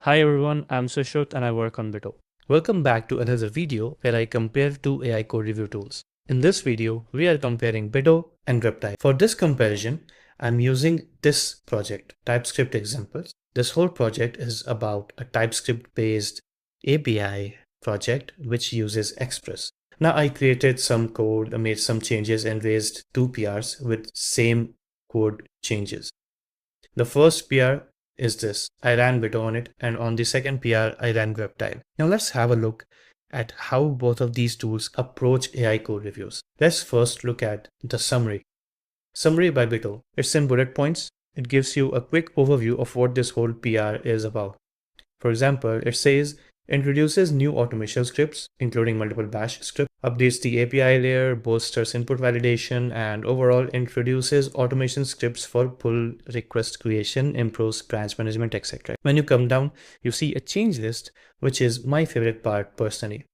Hi everyone, I'm Sushruth and I work on Bito. Welcome back to another video where I compare two AI code review tools. In this video, we are comparing Bito and Greptile. For this comparison, I'm using this project, TypeScript examples. This whole project is about a TypeScript-based API project which uses Express. Now I created some code, made some changes and raised two PRs with same code changes. The first PR is this. I ran Bito on it, and on the second PR, I ran Greptile. Now let's have a look at how both of these tools approach AI code reviews. Let's first look at the summary. Summary by Bito. It's in bullet points. It gives you a quick overview of what this whole PR is about. For example, it says introduces new automation scripts, including multiple bash scripts, updates the API layer, bolsters input validation, and overall introduces automation scripts for pull request creation, improves branch management, etc. When you come down, you see a change list, which is my favorite part personally.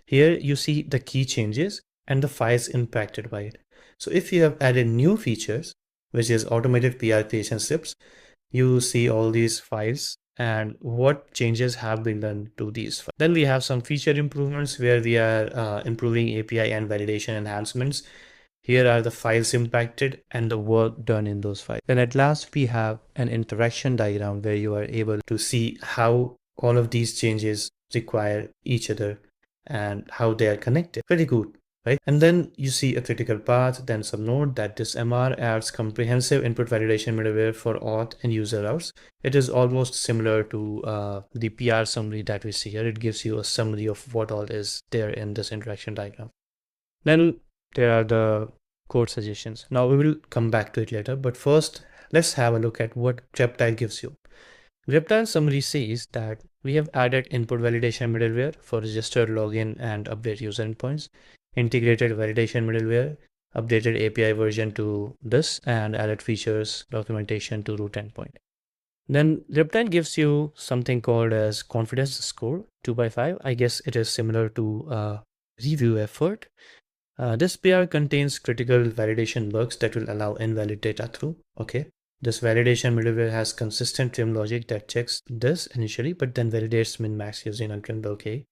Here you see the key changes and the files impacted by it. So if you have added new features, which is automated PR creation scripts, you see all these files and what changes have been done to these files. Then we have some feature improvements where we are improving API and validation enhancements. Here are the files impacted and the work done in those files. Then at last we have an interaction diagram where you are able to see how all of these changes require each other and how they are connected. Pretty good. Right? And then you see a critical path, then some note that this MR adds comprehensive input validation middleware for auth and user routes. It is almost similar to the PR summary that we see here. It gives you a summary of what all is there in this interaction diagram. Then there are the code suggestions. Now we will come back to it later, but first let's have a look at what Greptile gives you. Greptile summary says that we have added input validation middleware for register, login, and update user endpoints, integrated validation middleware, updated API version to this, and added features documentation to root endpoint. Then Greptile gives you something called as confidence score 2/5. I guess it is similar to review effort. This PR contains critical validation bugs that will allow invalid data through. Okay. This validation middleware has consistent trim logic that checks this initially, but then validates min-max using untrimmed OK.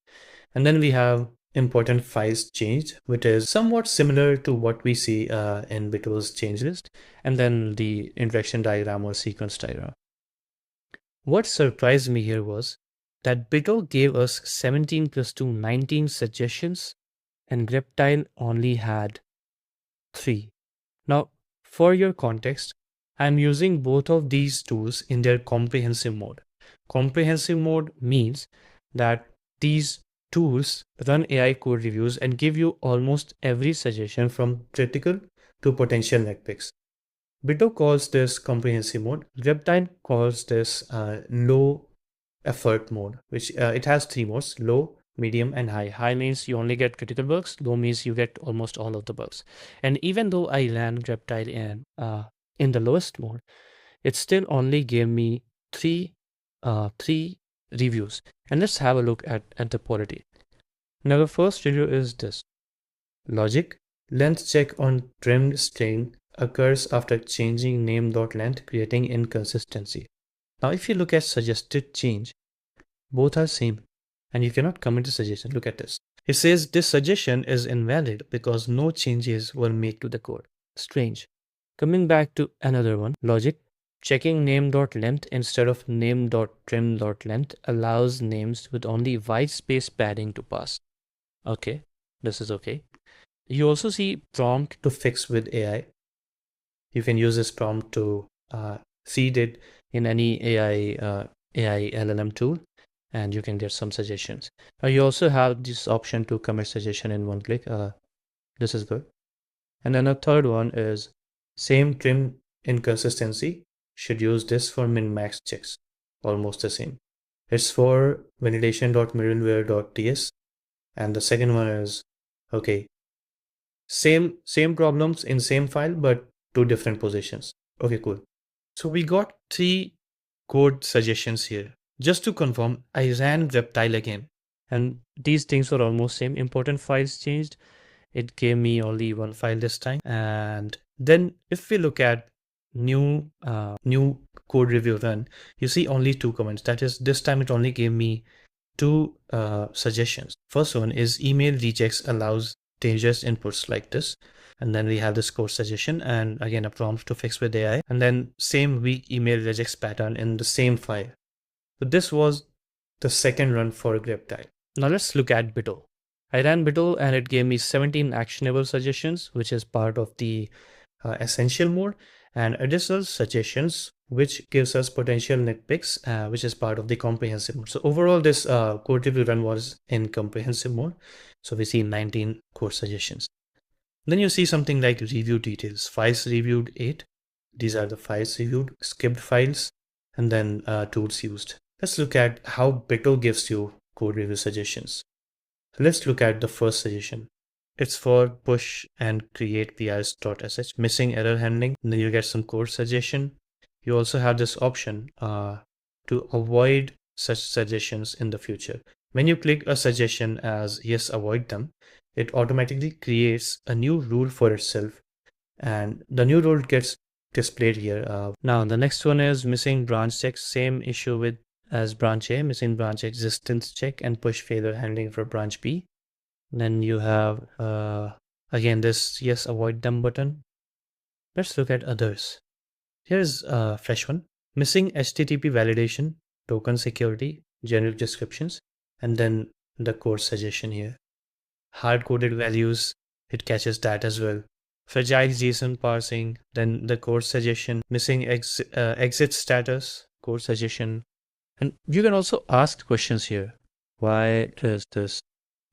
And then we have important files changed, which is somewhat similar to what we see in Bito's change list, and then the interaction diagram or sequence diagram. What surprised me here was that Bito gave us 17 plus 2, 19 suggestions, and Greptile only had 3. Now, for your context, I'm using both of these tools in their comprehensive mode. Comprehensive mode means that these tools run AI code reviews and give you almost every suggestion from critical to potential nitpicks. Bito calls this comprehensive mode. Greptile calls this low effort mode, which it has 3 modes: low, medium, and high. High means you only get critical bugs. Low means you get almost all of the bugs. And even though I ran Greptile in the lowest mode, it still only gave me three reviews. And let's have a look at the quality. Now the first review is this. Logic. Length check on trimmed string occurs after changing name.length, creating inconsistency. Now if you look at suggested change, both are same. And you cannot comment a suggestion. Look at this. It says this suggestion is invalid because no changes were made to the code. Strange. Coming back to another one, logic. Checking name.length instead of name.trim.length allows names with only white space padding to pass. Okay, this is okay. You also see prompt to fix with AI. You can use this prompt to feed it in any AI LLM tool, and you can get some suggestions. You also have this option to commit suggestion in one click. This is good. And then a third one is same trim inconsistency. Should use this for min-max checks. Almost the same. It's for validation.middleware.ts. And the second one is, okay, same problems in same file, but 2 different positions. Okay, cool. So we got 3 code suggestions here. Just to confirm, I ran Greptile again, and these things were almost same. Important files changed. It gave me only 1 file this time. And then if we look at new code review run, you see only 2 comments. That is, this time it only gave me 2 suggestions. First one is email rejects allows dangerous inputs like this. And then we have this code suggestion and again a prompt to fix with AI. And then same weak email rejects pattern in the same file. So this was the second run for Greptile. Now let's look at Bito. I ran Bito and it gave me 17 actionable suggestions, which is part of the essential mode, and additional suggestions, which gives us potential nitpicks, which is part of the comprehensive mode. So overall, this code review run was in comprehensive mode. So we see 19 code suggestions. Then you see something like review details. Files reviewed 8. These are the files reviewed, skipped files, and then tools used. Let's look at how Bito gives you code review suggestions. So let's look at the first suggestion. It's for push and create PRs.sh, missing error handling. And then you get some code suggestion. You also have this option to avoid such suggestions in the future. When you click a suggestion as yes, avoid them, it automatically creates a new rule for itself. And the new rule gets displayed here. Now the next one is missing branch check. Same issue with as branch A, missing branch existence check and push failure handling for branch B. Then you have again this yes, avoid them button. Let's look at others. Here's a fresh one. Missing HTTP validation, token security, generic descriptions, and then the code suggestion here. Hard-coded values, it catches that as well. Fragile JSON parsing, then the code suggestion. Missing exit status, code suggestion. And you can also ask questions here. Why is this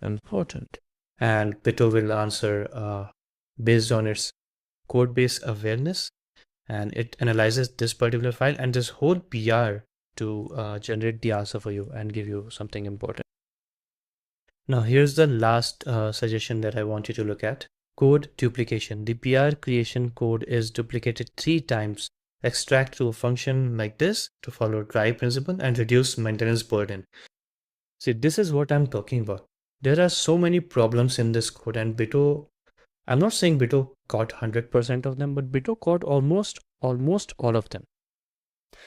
important? And Bito will answer based on its code base awareness, and it analyzes this particular file and this whole PR to generate the answer for you and give you something important. Now here's the last suggestion that I want you to look at. Code duplication. The PR creation code is duplicated 3 times. Extract to a function like this to follow try principle and reduce maintenance burden. See, this is what I'm talking about. There are so many problems in this code, and Bito, I'm not saying Bito caught 100% of them, but Bito caught almost all of them.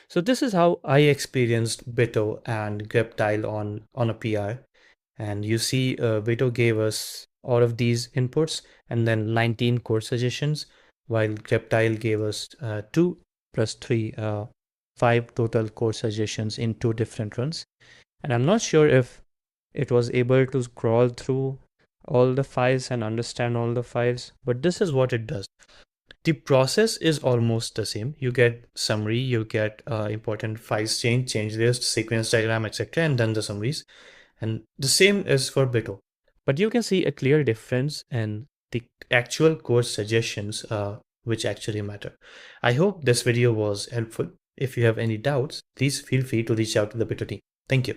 So this is how I experienced Bito and Greptile on a PR. And you see Bito gave us all of these inputs and then 19 code suggestions, while Greptile gave us 2 plus 3, 5 total code suggestions in 2 different runs. And I'm not sure if it was able to scroll through all the files and understand all the files, but this is what it does. The process is almost the same. You get summary, you get important files change list, sequence diagram, etc., and then the summaries. And the same is for Bito. But you can see a clear difference in the actual code suggestions which actually matter. I hope this video was helpful. If you have any doubts, please feel free to reach out to the Bito team. Thank you.